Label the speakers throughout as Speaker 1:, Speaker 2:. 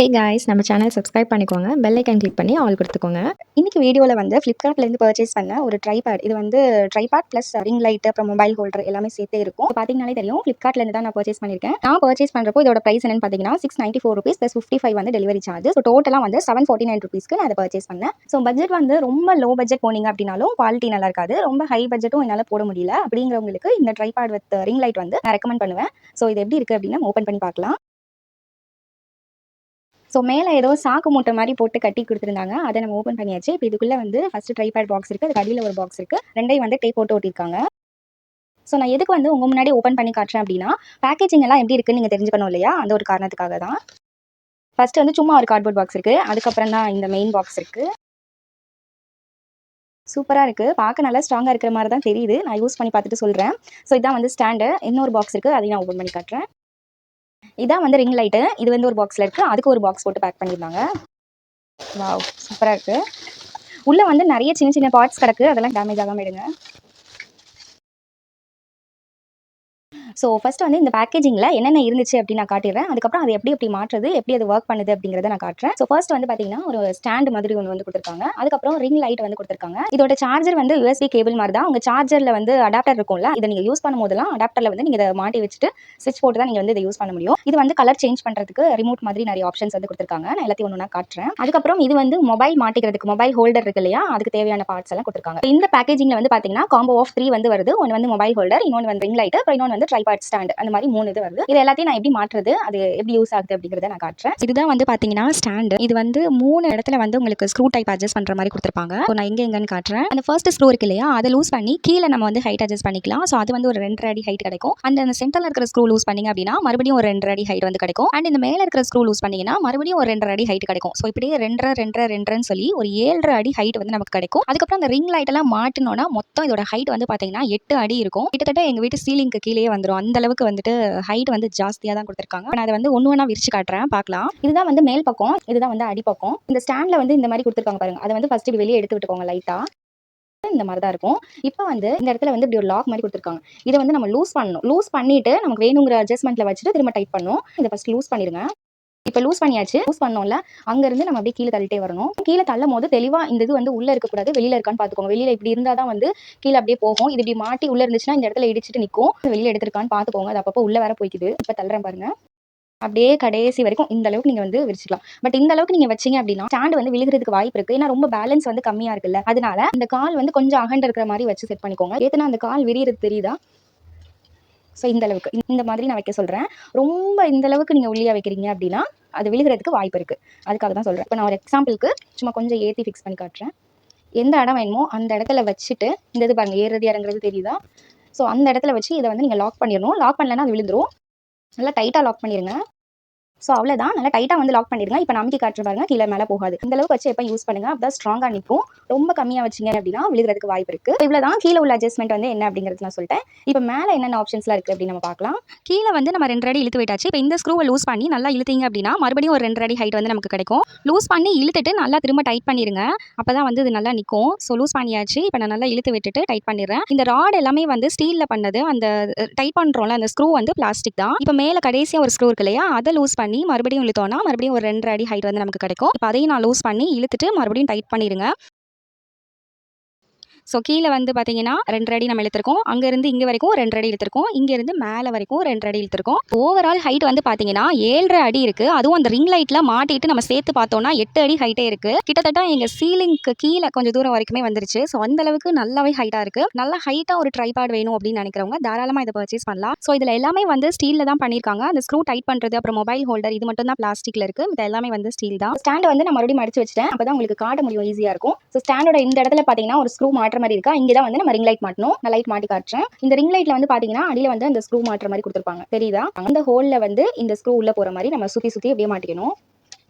Speaker 1: Hey guys, நம்ம channel subscribe பண்ணிக்கோங்க. Bell icon click பண்ணி ஆல் கொடுத்துக்கோங்க.
Speaker 2: இன்னைக்கு வீடியோவில் வந்து ஃப்ளிப்கார்ட்லேருந்து பர்ச்சேஸ் பண்ண ஒரு ட்ரைபேட். இது வந்து ட்ரைபேட் ப்ளஸ் ரிங் லைட் அப்புறம் மொபைல் ஹோல்டர் எல்லாமே சேர்த்தே இருக்கும். பார்த்தீங்கன்னாலே தெரியும், ஃப்ளிப்கார்ட்லேருந்து தான் நான் பர்ச்சேஸ் பண்ணியிருக்கேன். நான் பர்ச்சேஸ் பண்ணுறப்போ இதோட பிரைஸ் என்னன்னு பார்த்தீங்கன்னா ₹694 ப்ளஸ் 55 வந்து டெலிவரி சார்ஜ். ஸோ டோட்டலாக வந்து ₹749 நான் அதை பர்ச்சேஸ் பண்ணேன். ஸோ பட்ஜெட் வந்து ரொம்ப லோ பட்ஜெட் போனீங்க அப்படின்னாலும் குவாலிட்டி நல்லா இருக்காது. ரொம்ப ஹை பட்ஜெட்டும் என்னால் போட முடியல. அப்படிங்கிறவங்களுக்கு இந்த ட்ரைபேட் வித் ரிங் லைட் வந்து நான் ரெக்கமெண்ட் பண்ணுவேன். ஸோ இது எப்படி இருக்குது அப்படின்னு ஓப்பன் பண்ணி பார்க்கலாம். ஸோ மேலே ஏதோ சாக்கு மூட்டை மாதிரி போட்டு கட்டி கொடுத்துருந்தாங்க. அதை நம்ம ஓப்பன் பண்ணியாச்சு. இப்போ இதுக்குள்ளே வந்து ஃபஸ்ட்டு ட்ரைபேட் பாக்ஸ் இருக்குது, அதுக்கு அடியில் ஒரு பாக்ஸ் இருக்குது. ரெண்டையும் வந்து டேப் போட்டு ஒட்டியிருக்காங்க. ஸோ நான் எதுக்கு வந்து உங்கள் முன்னாடி ஓப்பன் பண்ணி காட்டுறேன் அப்படின்னா, பேக்கேஜிங் எல்லாம் எப்படி இருக்குன்னு நீங்கள் தெரிஞ்சுக்கணும் இல்லையா, அந்த ஒரு காரணத்துக்காக தான். ஃபஸ்ட்டு வந்து சும்மா ஒரு கார்ட்போர்ட் பாக்ஸ் இருக்குது, அதுக்கப்புறம் தான் இந்த மெயின் பாக்ஸ் இருக்குது. சூப்பராக இருக்குது, பார்க்க நல்லா ஸ்ட்ராங்காக இருக்கிற மாதிரி தான் தெரியுது. நான் யூஸ் பண்ணி பார்த்துட்டு சொல்கிறேன். ஸோ இதான் வந்து ஸ்டாண்டு. இன்னொரு பாக்ஸ் இருக்குது, அதையும் நான் ஓப்பன் பண்ணி காட்டுறேன். இதான் வந்து ரிங் லைட்டு. இது வந்து ஒரு பாக்ஸில் இருக்குது, அதுக்கு ஒரு பாக்ஸ் போட்டு பேக் பண்ணியிருந்தாங்க. வாவ், சூப்பராக இருக்குது. உள்ளே வந்து நிறைய சின்ன சின்ன பார்ட்ஸ் கிடக்கு, அதெல்லாம் டேமேஜ் ஆகாமல் எடுங்க. ஸோ ஃபஸ்ட்டு வந்து இந்த பேக்கேஜிங்கில் என்னென்ன இருந்துச்சு அப்படின்னு நான் காட்டிடுறேன். அதுக்கப்புறம் அதை எப்படி மாற்றுறது, எப்படி அது ஒர்க் பண்ணுது அப்படிங்கிறத நான் காட்டுறேன். ஸோ ஃபர்ஸ்ட் வந்து பார்த்தீங்கன்னா ஒரு ஸ்டாண்ட் மாதிரி ஒன்று வந்து கொடுத்துருக்காங்க. அதுக்கப்புறம் ரிங் லைட் வந்து கொடுத்துருக்காங்க. இதோட சார்ஜர் வந்து USB கேபிள் மாதிரி தான். உங்கள் சார்ஜரில் வந்து அடாப்டர் இருக்கும்ல, இதை நீங்கள் யூஸ் பண்ணும்போதெல்லாம் அடாப்டரில் வந்து நீங்கள் இதை மாட்டி வச்சுட்டு ஸ்விட்ச் போட்டு தான் நீங்கள் வந்து இதை யூஸ் பண்ண முடியும். இது வந்து கலர் சேஞ்ச் பண்ணுறதுக்கு ரிமோட் மாதிரி நிறைய ஆப்ஷன்ஸ் வந்து கொடுத்துருக்காங்க. நான் எல்லாத்தையும் ஒன்று காட்டுறேன். அதுக்கப்புறம் இது வந்து மொபைல் மாட்டிக்கிறதுக்கு மொபைல் ஹோல்டர் இருக்கு இல்லையா, அதுக்கு தேவையான பார்ட்ஸ் எல்லாம் கொடுத்துருக்காங்க. இந்த பேக்கேஜிங்கில் வந்து பார்த்தீங்கன்னா காம்போ ஆஃப் 3 வந்து வருது. ஒன்று வந்து மொபைல் ஹோல்டர், இன்னொன்று வந்து ரிங் லைட், அப்புறம் இன்னொன்று வந்து ட்ரைபாட் ஸ்டாண்ட். அந்த மாதிரி 3 இது வருது. இது எல்லாத்தையும் நான் எப்படி மாற்றுறது, அது எப்படி யூஸ் ஆகுது அப்படிங்கறத நான் காட்டுறேன். இதுதான் வந்து பாத்தீங்கன்னா ஸ்டாண்ட். இது வந்து 3 இடத்துல வந்து உங்களுக்கு ஸ்க்ரூ டைப் அட்ஜஸ்ட் பண்ற மாதிரி கொடுத்திருப்பாங்க. நான் எங்கன்னு காட்டுறேன். அந்த ஃபர்ஸ்ட் ஸ்க்ரூ இருக்கு இல்லையா, அதை லூஸ் பண்ணி கீழே நம்ம வந்து ஹைட் அட்ஜஸ்ட் பண்ணிக்கலாம். ஸோ அது வந்து ஒரு 2.5 அடி ஹைட் கிடைக்கும். அந்த சென்டர்ல இருக்கிற ஸ்க்ரூ லூஸ் பண்ணீங்க அப்படின்னா மறுபடியும் ஒரு 2.5 அடி ஹைட் வந்து கிடைக்கும். அண்ட் இந்த மேல இருக்கிற ஸ்க்ரூ லூஸ் பண்ணீங்கன்னா மறுபடியும் ஒரு 2.5 அடி ஹைட் கிடைக்கும். ஸோ இப்படியே 2.5 சொல்லி ஒரு 7.5 அடி ஹைட் வந்து நமக்கு கிடைக்கும். அதுக்கப்புறம் அந்த ரிங் லைட் எல்லாம் மாட்டினோம்னா மொத்தம் இதோட ஹைட் வந்து பாத்தீங்கன்னா 8 அடி இருக்கும். கிட்டத்தட்ட எங்க வீட்டு சீலிங்க்கு கீழே வந்துடும். அந்த அளவுக்கு வந்துட்டு ஹைட் வந்து ஜாஸ்தியாக தான் கொடுத்துருக்காங்க. நான் அதை வந்து ஒன்று விரிச்சு காட்டுறேன், பார்க்கலாம். இதுதான் வந்து மேல் பக்கம், இதுதான் வந்து அடிப்பக்கம். இந்த ஸ்டாண்ட்ல வந்து இந்த மாதிரி கொடுத்துருக்காங்க பாருங்க. அதை வந்து ஃபர்ஸ்ட் வெளியே எடுத்து விட்டுக்கோங்க லைட்டா. இந்த மாதிரி தான் இருக்கும். இப்போ வந்து இந்த இடத்துல வந்து இப்படி ஒரு லாக் மாதிரி கொடுத்துருக்காங்க. இதை வந்து நம்ம லூஸ் பண்ணணும். லூஸ் பண்ணிட்டு நமக்கு வேணுங்கிற அட்ஜஸ்ட்மெண்ட்ல வச்சுட்டு திரும்ப டைட் பண்ணணும். இதை ஃபர்ஸ்ட் லூஸ் பண்ணிருங்க. இப்போ லூஸ் பண்ணியாச்சு. லூஸ் பண்ணோம்ல, அங்க இருந்து நம்ம அப்படியே கீழே தள்ளிட்டே வரணும். கீழே தள்ளும் போது தெளிவா இந்த இது வந்து உள்ள இருக்கக்கூடாது, வெளியில இருக்கான்னு பாத்துக்கோங்க. வெளியில இப்படி இருந்தா தான் வந்து கீழே அப்படியே போகும். இது இப்படி மாட்டி உள்ள இருந்துச்சுன்னா இந்த இடத்துல இடிச்சிட்டு நிற்கும். வெளியில எடுத்திருக்கான்னு பாத்துக்கோங்க. அது அப்பப்போ உள்ள வேற போய்க்குது. இப்போ தள்ளுறேன் பாருங்க. அப்படியே கடைசி வரைக்கும் இந்த அளவுக்கு நீங்க வந்து விரிச்சிக்கலாம். பட் இந்த அளவுக்கு நீங்க வச்சீங்க அப்படின்னா ஸ்டாண்ட் வந்து விழுகிறதுக்கு வாய்ப்பு இருக்கு. ஏன்னா ரொம்ப பேலன்ஸ் வந்து கம்மியா இருக்குல்ல, அதனால இந்த கால் வந்து கொஞ்சம் அகண்ட் இருக்கிற மாதிரி வச்சு செட் பண்ணிக்கோங்க. ஏன்னா அந்த கால் விரியறது தெரியுதா? ஸோ இந்த அளவுக்கு இந்த மாதிரி நான் வைக்க சொல்றேன். ரொம்ப இந்த அளவுக்கு நீங்க ஒல்லியா வைக்கிறீங்க அப்படின்னா அது விழுகிறதுக்கு வாய்ப்பு இருக்கு. அதுக்காக தான் சொல்றேன். இப்போ நான் ஒரு எக்ஸாம்பிளுக்கு சும்மா கொஞ்சம் ஏற்றி ஃபிக்ஸ் பண்ணி காட்டுறேன். எந்த இடம் வேணுமோ அந்த இடத்துல வச்சுட்டு இந்த இது பாருங்க, ஏறுறது இறங்குறது தெரியுதா? ஸோ அந்த இடத்துல வச்சு இதை வந்து நீங்க லாக் பண்ணிடணும். லாக் பண்ணலன்னா அது விழுந்துரும். நல்லா டைட்டா லாக் பண்ணிருங்க. ஸோ அவ்வளோதான், நல்லா டைட்டாக வந்து லாக் பண்ணிடுங்க. இப்போ நம்பிக்கை காட்டுற பாருங்க, கீழே மேலே போகாது. இந்த அளவுக்கு வச்சு எப்போ யூஸ் பண்ணுங்க, அப்பதான் ஸ்ட்ராங்காக நிற்கும். ரொம்ப கம்மியாக வச்சிங்க அப்படின்னா விழுகிறதுக்கு வாய்ப்பு இருக்கு. இவ்வளோ தான் கீழே உள்ள அட்ஜஸ்ட்மெண்ட் வந்து என்ன அப்படிங்கிறது நான் சொல்லிட்டேன். இப்போ மேலே என்னென்ன ஆப்ஷன்ஸ்லாம் இருக்குது அப்படின்னு நம்ம பார்க்கலாம். கீழே வந்து நம்ம 2 அடி இழுத்து விட்டாச்சு. இப்போ இந்த ஸ்க்ரூவை லூஸ் பண்ணி நல்லா இழுத்தீங்க அப்படின்னா மறுபடியும் ஒரு 2 அடி ஹைட் வந்து நமக்கு கிடைக்கும். லூஸ் பண்ணி இழுத்துட்டு நல்லா திரும்ப டைட் பண்ணிடுங்க. அப்போ தான் வந்து இது நல்லா நிற்கும். ஸோ லூஸ் பண்ணியாச்சு. இப்போ நான் நல்லா இழுத்து விட்டுட்டு டைட் பண்ணிடுறேன். இந்த ராட் எல்லாமே வந்து ஸ்டீலில் பண்ணது. அந்த டைட் பண்ணுறோம்ல அந்த ஸ்க்ரூ வந்து பிளாஸ்டிக் தான். இப்போ மேலே கடைசியாக ஒரு ஸ்க்ரூ இருக்கு இல்லையா, அதை லூஸ் பண்ணி மறுபடியும் இழுத்தோம் மறுபடியும் ஒரு 2.5 அடி ஹைட் வந்து நமக்கு கிடைக்கும். இப்போ அதையும் நான் லூஸ் பண்ணி இழுத்துட்டு மறுபடியும் டைட் பண்ணிடுங்க. ஸோ கீழே வந்து பார்த்தீங்கன்னா 2 அடி நம்ம இழுத்துருக்கோம். அங்கேருந்து இங்கே வரைக்கும் 2 அடி இழுத்துருக்கோம். இங்கேருந்து மேலே வரைக்கும் 2 அடி இழுத்துருக்கோம். ஓவரால் ஹைட் வந்து பார்த்தீங்கன்னா 7.5 அடி இருக்குது. அதுவும் அந்த ரிங் லைட்டில் மாட்டிட்டு நம்ம சேர்த்து பார்த்தோம்னா 8 அடி ஹைட்டே இருக்குது. கிட்டத்தட்ட எங்கள் சீலிங்க்கு கீழே கொஞ்சம் தூரம் வரைக்குமே வந்துருச்சு. ஸோ அந்த அளவுக்கு நல்லாவே ஹைட்டாக இருக்குது. நல்லா ஹைட்டாக ஒரு ட்ரைபாட் வேணும் அப்படின்னு நினைக்கிறவங்க தாராளமாக இதை பர்ச்சேஸ் பண்ணலாம். ஸோ இதில் எல்லாமே வந்து ஸ்டீலில் தான் பண்ணியிருக்காங்க. அந்த ஸ்க்ரூ டைட் பண்ணுறது அப்புறம் மொபைல் ஹோல்டர் இது மட்டும் தான் பிளாஸ்டிக்கில் இருக்குது. இது எல்லாமே வந்து ஸ்டீல் தான். ஸ்டாண்ட் வந்து நான் மறுபடியும் மடிச்சு வச்சுட்டேன். அப்போ தான் உங்களுக்கு காட்ட முடியும், ஈஸியாக இருக்கும். ஸோ ஸ்டாண்டோட இந்த இடத்துல பார்த்தீங்கன்னா ஒரு ஸ்க்ரூ மாற்ற மாதிரி இருக்கா, இங்கே தான் வந்து நம்ம ரிங் லைட் மாட்டணும். நான் லைட் மாட்டி காட்டுறேன். இந்த ரிங் லைட்ல வந்து பாத்தீங்கன்னா அடியில வந்து அந்த ஸ்க்ரூ மாற்ற மாதிரி கொடுத்துருப்பாங்க, தெரியுதா? அந்த ஹோல்ல வந்து இந்த ஸ்க்ரூ உள்ள போற மாதிரி நம்ம சுத்தி சுத்தி அப்படியே மாட்டிக்கணும்.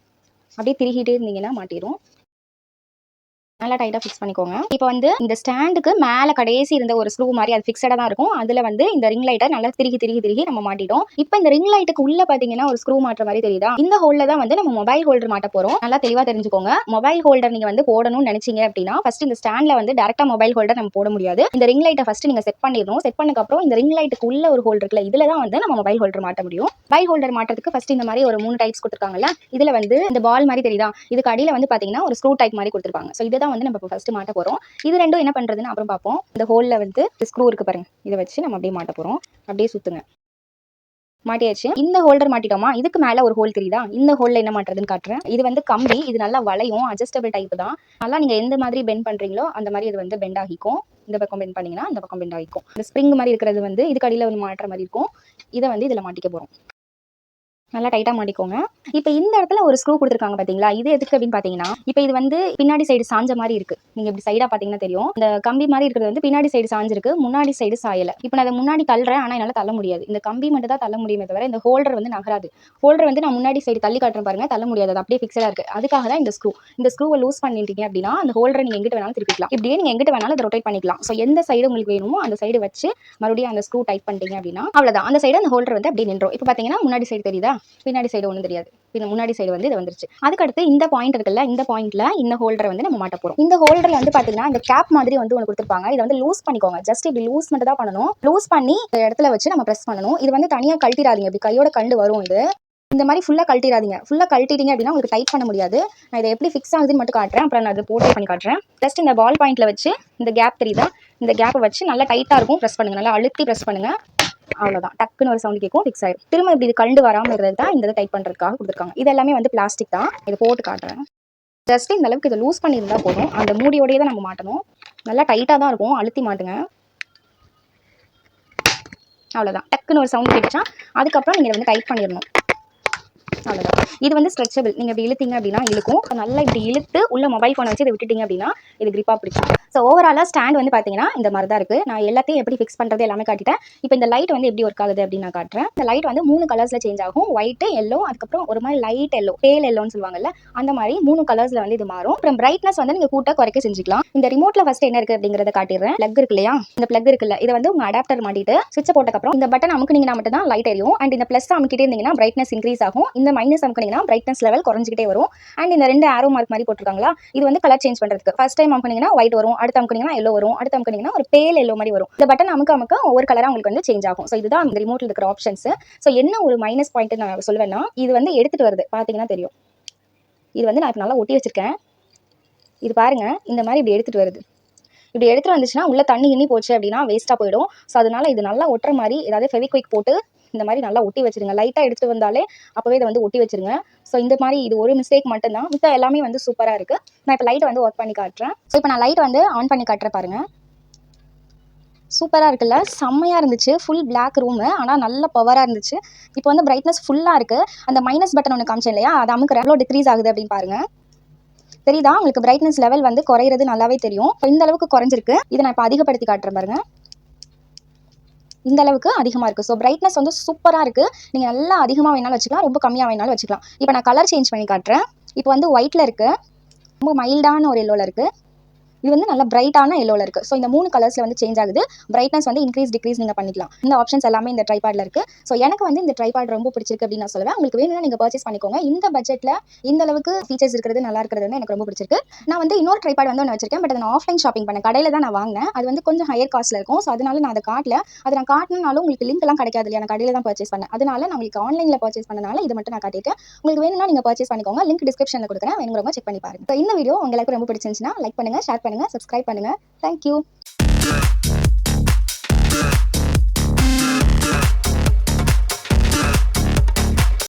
Speaker 2: அப்படியே திருகிட்டே இருந்தீங்கன்னா மாட்டிடும். நல்லா டைட்டா ஃபிக்ஸ் பண்ணிக்கோங்க. இப்போ வந்து இந்த ஸ்டாண்டுக்கு மேல கடைசி இருந்த ஒரு ஸ்க்ரூ மாதிரி அது ஃபிக்ஸடா தான் இருக்கும். அதுல வந்து இந்த ரிங் லைட்டை நல்லா திருகி நம்ம மாட்டிட்டோம். இப்போ இந்த ரிங் லைட்டுக்கு உள்ள பாத்தீங்கன்னா ஒரு ஸ்க்ரூ மாட்டுற மாதிரி தெரியுதா? இந்த ஹோல்ல தான் வந்து நம்ம மொபைல் ஹோல்டர் மாட்ட போறோம். நல்லா தெளிவா தெரிஞ்சுக்கோங்க. மொபைல் ஹோல்டர் நீங்க வந்து போடணும்னு நினைச்சீங்க அப்படின்னா ஃபர்ஸ்ட் இந்த ஸ்டாண்ட்ல வந்து டைரக்டா மொபைல் ஹோல்டர் நம்ம போட முடியாது. இந்த ரிங் லைட்டை ஃபர்ஸ்ட் நீங்க செட் பண்ணிடணும். செட் பண்ணதுக்கு அப்புறம் இந்த ரிங் லைட்டுக்கு உள்ள ஒரு ஹோல்டர் இருக்குல்ல, இதுல தான் வந்து நம்ம மொபைல் ஹோல்டர் மாட்ட முடியும். மொபைல் ஹோல்டர் மாட்டறதுக்கு ஃபர்ஸ்ட் இந்த மாதிரி ஒரு 3 டைப்ஸ் கொடுத்துருக்காங்கல்ல, இதுல வந்து இந்த பால் மாதிரி தெரியுதா, இதுக்கு அடியில வந்து பாத்தீங்கன்னா ஒரு ஸ்க்ரூ டைப் மாதிரி கொடுத்துருப்பாங்க. ஸோ இதை தான் வந்து நம்ம ஃபர்ஸ்ட் மாட்ட போறோம். இது ரெண்டும் என்ன பண்றதுன்னு அப்புறம் பார்ப்போம். இந்த ஹோல்ல வந்து ஸ்க்ரூ இருக்கு பாருங்க, இதை வச்சு நம்ம அப்படியே மாட்ட போறோம். அப்படியே சுத்துங்க. மாட்டியாச்சு. இந்த ஹோல்டர் மாட்டிட்டோமா, இதுக்கு மேல ஒரு ஹோல் தெரியுதா, இந்த ஹோல்ல என்ன மாட்டுறதுன்னு காட்டுறேன். இது வந்து கம்பி, இது நல்லா வளையும், அட்ஜஸ்டபிள் டைப் தான். நல்லா நீங்க எந்த மாதிரி பெண்ட் பண்றீங்களோ அந்த மாதிரி இது வந்து பெண்ட் ஆகிக்கும். இந்த பக்கம் பெண்ட் பண்ணீங்கன்னா இந்த பக்கம் பெண்ட் ஆகிக்கும். இந்த ஸ்ப்ரிங் மாதிரி இருக்கிறது வந்து இதுக்கு அடியில வந்து மாட்டுற மாதிரி இருக்கும். இதை வந்து இதுல மாட்டிக்க போறோம். நல்லா டைட்டா மாட்டிக்கோங்க. இப்போ இந்த இடத்துல ஒரு ஸ்க்ரூ கொடுத்துருக்காங்க பாத்தீங்களா, இது எதுக்கு அப்படின்னு பாத்தீங்கன்னா, இப்போ இது வந்து பின்னாடி சைடு சாஞ்ச மாதிரி இருக்கு. நீங்க இப்படி சைடா பாத்தீங்கன்னா தெரியும், இந்த கம்பி மாதிரி இருக்கிறது வந்து பின்னாடி சைடு சாஞ்சிருக்கு, முன்னாடி சைடு சாயல. இப்போ நான் அதை முன்னாடி தள்ளுறேன், ஆனா என்னால தள்ள முடியாது. இந்த கம்பி மட்டும் தான் தள்ள முடியுமே தவிர இந்த ஹோல்டர் வந்து நகராது. ஹோல்டர் வந்து நான் முன்னாடி சைடு தள்ளி காட்டுறேன் பாருங்க, தள்ள முடியாது, அது அப்படியே ஃபிக்ஸடா இருக்கு. அதுக்காக தான் இந்த ஸ்க்ரூவை லூஸ் பண்ணிட்டீங்க அப்படின்னா அந்த ஹோல்டரை நீங்க எங்கிட்ட வேணாலும் திருப்பிக்கலாம். இப்படியே நீங்க எங்கிட்ட வேணாலும் அதை ரொட்டேட் பண்ணிக்கலாம். ஸோ எந்த சைடு உங்களுக்கு வேணுமோ அந்த சைடு வச்சு மறுபடியும் அந்த ஸ்க்ரூ டைட் பண்ணிட்டீங்க அப்படின்னா அவ்வளவுதான், அந்த சைடு அந்த ஹோல்டர் வந்து அப்படியே நின்றோம். இப்போ பாத்தீங்கன்னா முன்னாடி சைடு தெரியுதா, பின்னாடி சைடு ஒன்றும் தெரியாது. முன்னாடி சைடு வந்து இது வந்துருச்சு. அதுக்கு அடுத்து இந்த பாயிண்ட் இருக்குல்ல, இந்த பாயிண்ட்ல இந்த ஹோல்டரை வந்து நம்ம மாட்ட போறோம். இந்த ஹோல்டர்ல வந்து பாத்தீங்கன்னா இந்த கேப் மாதிரி வந்து ஒன்று கொடுத்துருப்பாங்க. இதை வந்து லூஸ் பண்ணிக்கோங்க. ஜஸ்ட் இப்படி லூஸ் மட்டும் தான் பண்ணணும். லூஸ் பண்ணி இந்த இடத்துல வச்சு நம்ம பிரஸ் பண்ணணும். இது வந்து தனியா கழட்டிடாதீங்க, இப்படி கையோட கண்டு வரும். இது இந்த மாதிரி ஃபுல்லா கழட்டிடாதீங்க. ஃபுல்லா கழட்டிட்டீங்க அப்படின்னா உங்களுக்கு டைட் பண்ண முடியாது. நான் இதை எப்படி ஃபிக்ஸ் ஆகுதுன்னு மட்டும் காட்டுறேன், அப்புறம் நான் அதை போட்டு பண்ணி காட்டுறேன். ஜஸ்ட் இந்த பால் பாயிண்ட்ல வச்சு இந்த கேப் தெரியுதா, இந்த கேப்பை வச்சு நல்லா டைட்டா இருக்கும், பிரஸ் பண்ணுங்க. நல்லா அழுத்தி பிரஸ் பண்ணுங்க. அவ்வளவுதான், டக்குன்னு ஒரு சவுண்ட் கேட்கும், ஃபிக்ஸ் ஆயிடும். திரும்ப இப்படி இது கண்டு வராமல் இருக்கிறது தான் இந்த டைப் பண்றதுக்காக கொடுத்துருக்காங்க. இது எல்லாமே வந்து பிளாஸ்டிக் தான். இதை போட்டு காட்டுறேன். ஜஸ்ட் இந்த அளவுக்கு இதை லூஸ் பண்ணியிருந்தா போதும். அந்த மூடியோடய தான் நம்ம மாட்டணும். நல்லா டைட்டா தான் இருக்கும், அழுத்தி மாட்டுங்க. அவ்வளவுதான், டக்குன்னு ஒரு சவுண்ட் கேட்டுச்சா அதுக்கப்புறம் நீங்க வந்து டைட் பண்ணிடணும். அவ்வளவுதான். இது வந்து ஸ்ட்ரெச்சபிள். நீங்க இப்படி இழுத்தீங்க அப்படின்னா இழுக்கும். நல்லா இப்படி இழுத்து உள்ள மொபைல் போனை வச்சு இதை விட்டுட்டீங்க அப்படின்னா இது கிரிப்பா பிடிக்கும். ஸோ ஓவராலா ஸ்டாண்ட் வந்து பாத்தீங்கன்னா இந்த மாதிரி தான் இருக்கு. நான் எல்லாத்தையும் எப்படி ஃபிக்ஸ் பண்றது எல்லாமே காட்டிட்டேன். இப்போ இந்த லைட் வந்து எப்படி ஒர்க் ஆகுது அப்படின்னு நான் காட்டுறேன். இந்த லைட் வந்து 3 கலர்ஸ்ல சேஞ்ச் ஆகும். ஒயிட், எல்லோ, அதுக்கப்புறம் ஒரு மாதிரி லைட் எல்லோ, பேல் எல்லோன்னு சொல்லுவாங்கல்ல, அந்த மாதிரி 3 கலர்ஸ்ல வந்து இது மாறும். அப்புறம் பிரைட்னஸ் வந்து நீங்க கூட்ட குறைக்க செஞ்சுக்கலாம். இந்த ரிமோட்ல ஃபர்ஸ்ட் என்ன இருக்கு அப்படிங்கறத காட்டிடுறேன். பிளக் இருக்கு இல்லையா, இந்த பிளக் இருக்குல்ல, இதை வந்து உங்க அடாப்டர் மாட்டிட்டு சுவிட்ச் போட்டதுக்கப்புறம் இந்த பட்டன் அமுக்குனீங்கன்னா மட்டும் தான் லைட் எரியும். அண்ட் இந்த பிளஸ் அமுக்கிட்டே இருந்தீங்கன்னா பிரைட்னஸ் இன்க்ரீஸ் ஆகும். இந்த மைனஸ் அமுக்குனீங்கன்னா பிரைட்னஸ் லெவல் குறைஞ்சிக்கிட்டே வரும். அண்ட் இந்த 2 ஆரோ மார்க் மாதிரி போட்டுருக்காங்களா, இது வந்து கலர் சேஞ்ச் பண்றதுக்கு. ஃபர்ஸ்ட் டைம் அமுக்குனீங்கன்னா ஒயிட் வரும், அடுத்து அமுக்குனீங்கன்னா எல்லோ வரும், அடுத்து அமுக்குனீங்கன்னா ஒரு பேல் எல்லோ மாதிரி வரும். இந்த பட்டன் அமுக்க ஒவ்வொரு கலரா உங்களுக்கு வந்து சேஞ்ச் ஆகும். ஸோ இதுதான் இந்த ரிமோட்ல இருக்கிற ஆப்ஷன்ஸ். ஸோ என்ன ஒரு மைனஸ் பாயிண்ட் நான் சொல்லுவேன்னா, இது வந்து எடுத்துட்டு வருது பாத்தீங்கன்னா தெரியும். இது வந்து நான் இப்போ நல்லா ஒட்டி வச்சிருக்கேன். இது பாருங்க, இந்த மாதிரி இப்படி எடுத்துட்டு வருது. இப்படி எடுத்துட்டு வந்துச்சுன்னா உள்ள தண்ணி கிண்ணி போச்சு அப்படின்னா வேஸ்டா போயிடும். ஸோ அதனால இது நல்லா ஒட்டுற மாதிரி ஏதாவது ஃபெவிக்விக் போட்டு இந்த மாதிரி நல்லா ஒட்டி வச்சிருங்க. லைட்டா எடுத்துட்டு வந்தாலே அப்பவே இதை வந்து ஒட்டி வச்சிருங்க. ஸோ இந்த மாதிரி இது ஒரு மிஸ்டேக் மட்டும்தான், மித்த எல்லாமே வந்து சூப்பரா இருக்கு. நான் இப்போ லைட் வந்து ஒர்க் பண்ணி காட்டுறேன். ஸோ இப்போ நான் லைட் வந்து ஆன் பண்ணி காட்டுறேன் பாருங்க. சூப்பரா இருக்குல்ல, செம்மையா இருந்துச்சு. ஃபுல் பிளாக் ரூம், ஆனால் நல்ல பவரா இருந்துச்சு. இப்போ வந்து பிரைட்னஸ் ஃபுல்லா இருக்கு. அந்த மைனஸ் பட்டன் ஒன்று காமிச்சேன் இல்லையா, அது அமுக்குறேன், எவ்வளோ டிக்ரீஸ் ஆகுது அப்படின்னு பாருங்க. தெரியுதா உங்களுக்கு, பிரைட்னஸ் லெவல் வந்து குறையிறது நல்லாவே தெரியும். இந்த அளவுக்கு குறைஞ்சிருக்கு. இதை நான் இப்போ அதிகப்படுத்தி காட்டுறேன் பாருங்க. இந்த அளவுக்கு அதிகமாக இருக்குது. ஸோ பிரைட்னஸ் வந்து சூப்பராக இருக்குது. நீங்கள் நல்லா அதிகமாக வேணாலும் வச்சுக்கலாம், ரொம்ப கம்மியாக வேணாலும் வச்சுக்கலாம். இப்போ நான் கலர் சேஞ்ச் பண்ணி காட்டுறேன். இப்போ வந்து ஒயிட்டில் இருக்குது, ரொம்ப மைல்டான ஒரு எல்லோவில் இருக்குது, இது வந்து நல்ல பிரைட்டான எல்லோவில் இருக்குது. ஸோ இந்த 3 கலர்ஸில் வந்து சேஞ்ச் ஆகுது. பிரைட்னஸ் வந்து இன்க்ரீஸ் டிக்ரீஸ் நீங்கள் பண்ணிக்கலாம். இந்த ஆப்ஷன்ஸ் எல்லாமே இந்த ட்ரைபாடில் இருக்குது. ஸோ எனக்கு வந்து இந்த ட்ரைபாட் ரொம்ப பிடிச்சிருக்கு அப்படின்னு நான் சொல்லுவேன். உங்களுக்கு வேணும்னா நீங்கள் பர்ச்சேஸ் பண்ணிக்கோங்க. இந்த பட்ஜெட்டில் இந்த அளவுக்கு ஃபீச்சர்ஸ் இருக்கிறது நல்லா இருக்கிறது வந்து எனக்கு ரொம்ப பிடிச்சிருக்கு. நான் வந்து இன்னொரு ட்ரைபாட் வந்து ஒன்று வச்சிருக்கேன். பட் அதை நான் ஆஃப்லைன் ஷாப்பிங் பண்ணேன், கடையில் தான் நான் வாங்கினேன். அது வந்து கொஞ்சம் ஹையர் காஸ்ட்டில் இருக்கும். ஸோ அதனால நான் அதை காட்டல. அதை நான் காட்டினாலும் உங்களுக்கு லிங்க் எல்லாம் கிடைக்காது இல்லையா, நான் கடையில் தான் பர்ச்சேஸ் பண்ணேன். அதனால நான் உங்களுக்கு ஆன்லைனில் பர்ச்சேஸ் பண்ணனால இது மட்டும் நான் காட்டியிருக்கேன். உங்களுக்கு வேணும்னா நீங்கள் பர்ச்சேஸ் பண்ணிக்கோங்க. லிங்க் டிஸ்கிரிப்ஷனில் கொடுக்குறேன், வேணுங்கிறவங்க செக் பண்ணி பாருங்க. இந்த வீடியோ உங்களுக்கு ரொம்ப பிடிச்சிருந்துச்சுன்னா லைக் பண்ணுங்க, ஷேர் பண்ணுங்க, சப்ஸ்கிரைப் பண்ணுங்க. Thank you.